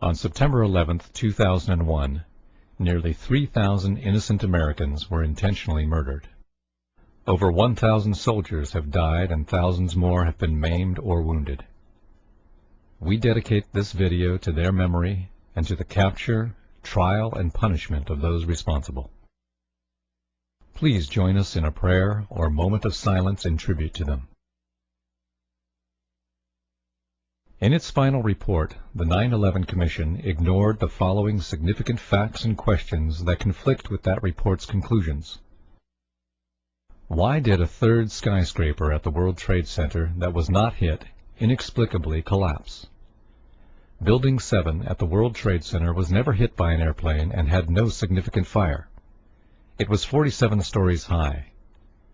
On September 11, 2001, nearly 3,000 innocent Americans were intentionally murdered. Over 1,000 soldiers have died and thousands more have been maimed or wounded. We dedicate this video to their memory and to the capture, trial, and punishment of those responsible. Please join us in a prayer or moment of silence in tribute to them. In its final report, the 9/11 Commission ignored the following significant facts and questions that conflict with that report's conclusions. Why did a third skyscraper at the World Trade Center that was not hit inexplicably collapse? Building 7 at the World Trade Center was never hit by an airplane and had no significant fire. It was 47 stories high.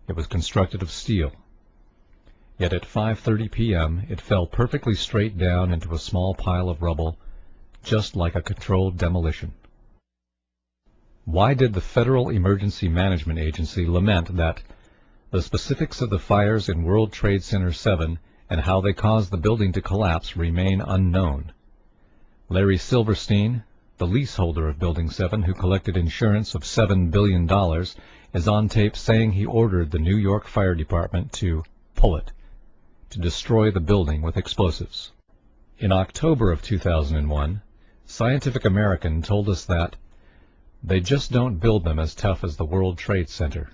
It was constructed of steel. Yet at 5:30 p.m. it fell perfectly straight down into a small pile of rubble, just like a controlled demolition. Why did the Federal Emergency Management Agency lament that the specifics of the fires in World Trade Center 7 and how they caused the building to collapse remain unknown? Larry Silverstein, the leaseholder of Building 7 who collected insurance of $7 billion, is on tape saying he ordered the New York Fire Department to pull it, to destroy the building with explosives. In October of 2001, Scientific American told us that they just don't build them as tough as the World Trade Center.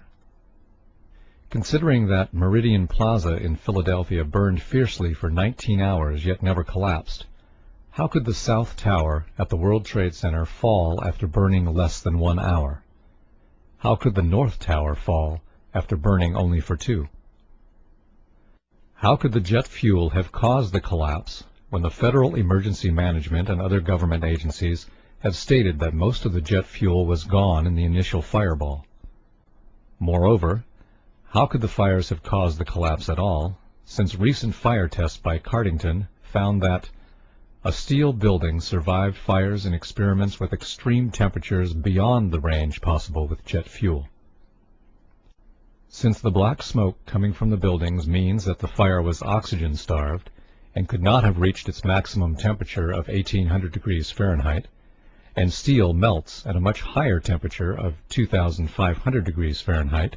Considering that Meridian Plaza in Philadelphia burned fiercely for 19 hours yet never collapsed, how could the South Tower at the World Trade Center fall after burning less than 1 hour? How could the North Tower fall after burning only for 2? How could the jet fuel have caused the collapse when the Federal Emergency Management and other government agencies have stated that most of the jet fuel was gone in the initial fireball? Moreover, how could the fires have caused the collapse at all, since recent fire tests by Cardington found that a steel building survived fires in experiments with extreme temperatures beyond the range possible with jet fuel? Since the black smoke coming from the buildings means that the fire was oxygen-starved and could not have reached its maximum temperature of 1,800 degrees Fahrenheit, and steel melts at a much higher temperature of 2,500 degrees Fahrenheit,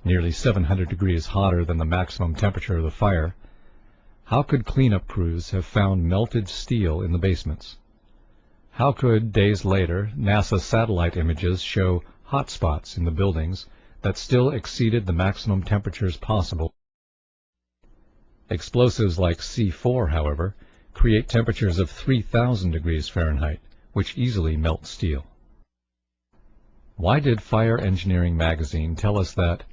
nearly 700 degrees hotter than the maximum temperature of the fire, how could cleanup crews have found melted steel in the basements? How could, days later, NASA satellite images show hot spots in the buildings that still exceeded the maximum temperatures possible? Explosives like C4, however, create temperatures of 3,000 degrees Fahrenheit, which easily melt steel. Why did Fire Engineering magazine tell us that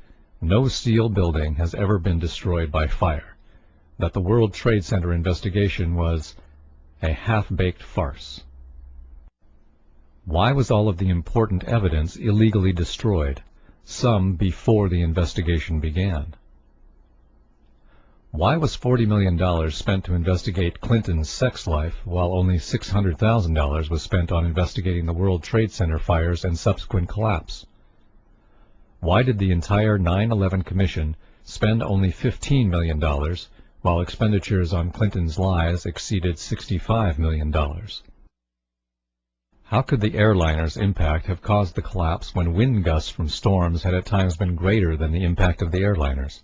no steel building has ever been destroyed by fire, that the World Trade Center investigation was a half-baked farce? Why was all of the important evidence illegally destroyed, some before the investigation began? Why was $40 million spent to investigate Clinton's sex life while only $600,000 was spent on investigating the World Trade Center fires and subsequent collapse? Why did the entire 9/11 Commission spend only $15 million while expenditures on Clinton's lies exceeded $65 million? How could the airliner's impact have caused the collapse when wind gusts from storms had at times been greater than the impact of the airliners?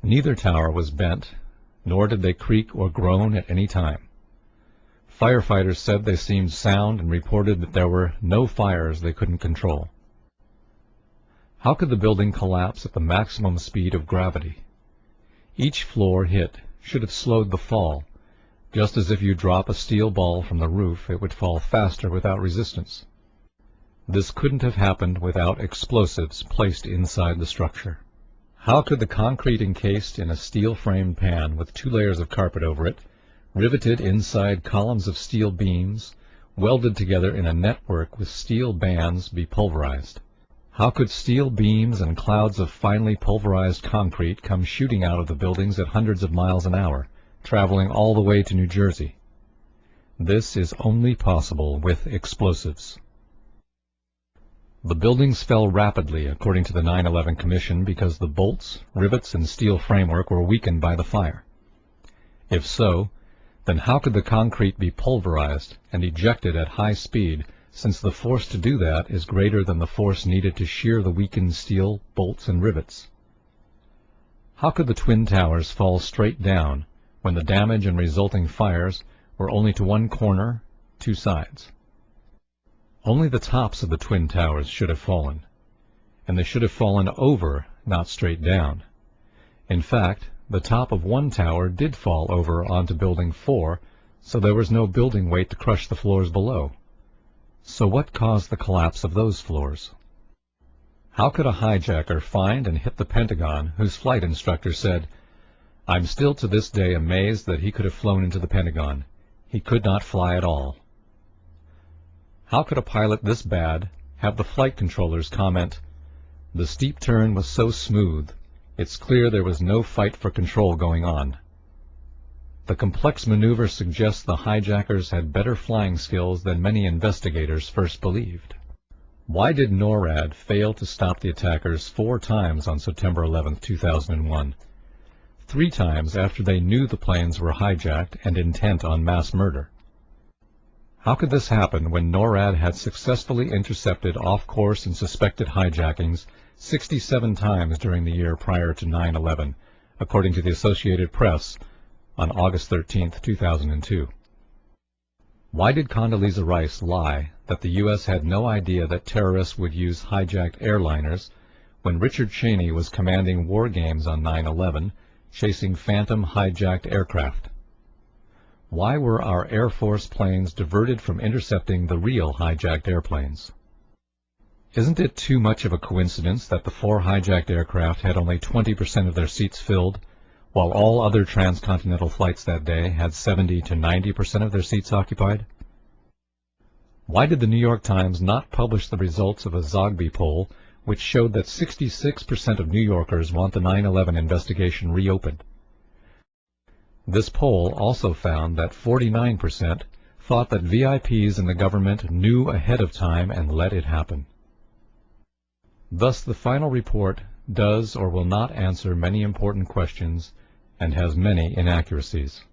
Neither tower was bent, nor did they creak or groan at any time. Firefighters said they seemed sound and reported that there were no fires they couldn't control. How could the building collapse at the maximum speed of gravity? Each floor hit should have slowed the fall, just as if you drop a steel ball from the roof, it would fall faster without resistance. This couldn't have happened without explosives placed inside the structure. How could the concrete encased in a steel-framed pan with 2 layers of carpet over it, riveted inside columns of steel beams, welded together in a network with steel bands, be pulverized? How could steel beams and clouds of finely pulverized concrete come shooting out of the buildings at hundreds of miles an hour, traveling all the way to New Jersey? This is only possible with explosives. The buildings fell rapidly, according to the 9/11 Commission, because the bolts, rivets, and steel framework were weakened by the fire. If so, Then how could the concrete be pulverized and ejected at high speed, since the force to do that is greater than the force needed to shear the weakened steel, bolts, and rivets? How could the Twin Towers fall straight down when the damage and resulting fires were only to one corner, two sides? Only the tops of the Twin Towers should have fallen, and they should have fallen over, not straight down. In fact, the top of one tower did fall over onto Building 4, so there was no building weight to crush the floors below. So what caused the collapse of those floors? How could a hijacker find and hit the Pentagon whose flight instructor said, "I'm still to this day amazed that he could have flown into the Pentagon. He could not fly at all"? How could a pilot this bad have the flight controllers comment, "The steep turn was so smooth, it's clear there was no fight for control going on"? The complex maneuver suggests the hijackers had better flying skills than many investigators first believed. Why did NORAD fail to stop the attackers 4 times on September 11, 2001, 3 times after they knew the planes were hijacked and intent on mass murder? How could this happen when NORAD had successfully intercepted off-course and suspected hijackings 67 times during the year prior to 9/11, according to the Associated Press on August 13, 2002? Why did Condoleezza Rice lie that the U.S. had no idea that terrorists would use hijacked airliners when Richard Cheney was commanding war games on 9/11, chasing phantom hijacked aircraft? Why were our Air Force planes diverted from intercepting the real hijacked airplanes? Isn't it too much of a coincidence that the 4 hijacked aircraft had only 20% of their seats filled, while all other transcontinental flights that day had 70 to 90% of their seats occupied? Why did the New York Times not publish the results of a Zogby poll which showed that 66% of New Yorkers want the 9/11 investigation reopened? This poll also found that 49% thought that VIPs in the government knew ahead of time and let it happen. Thus, the final report does or will not answer many important questions and has many inaccuracies.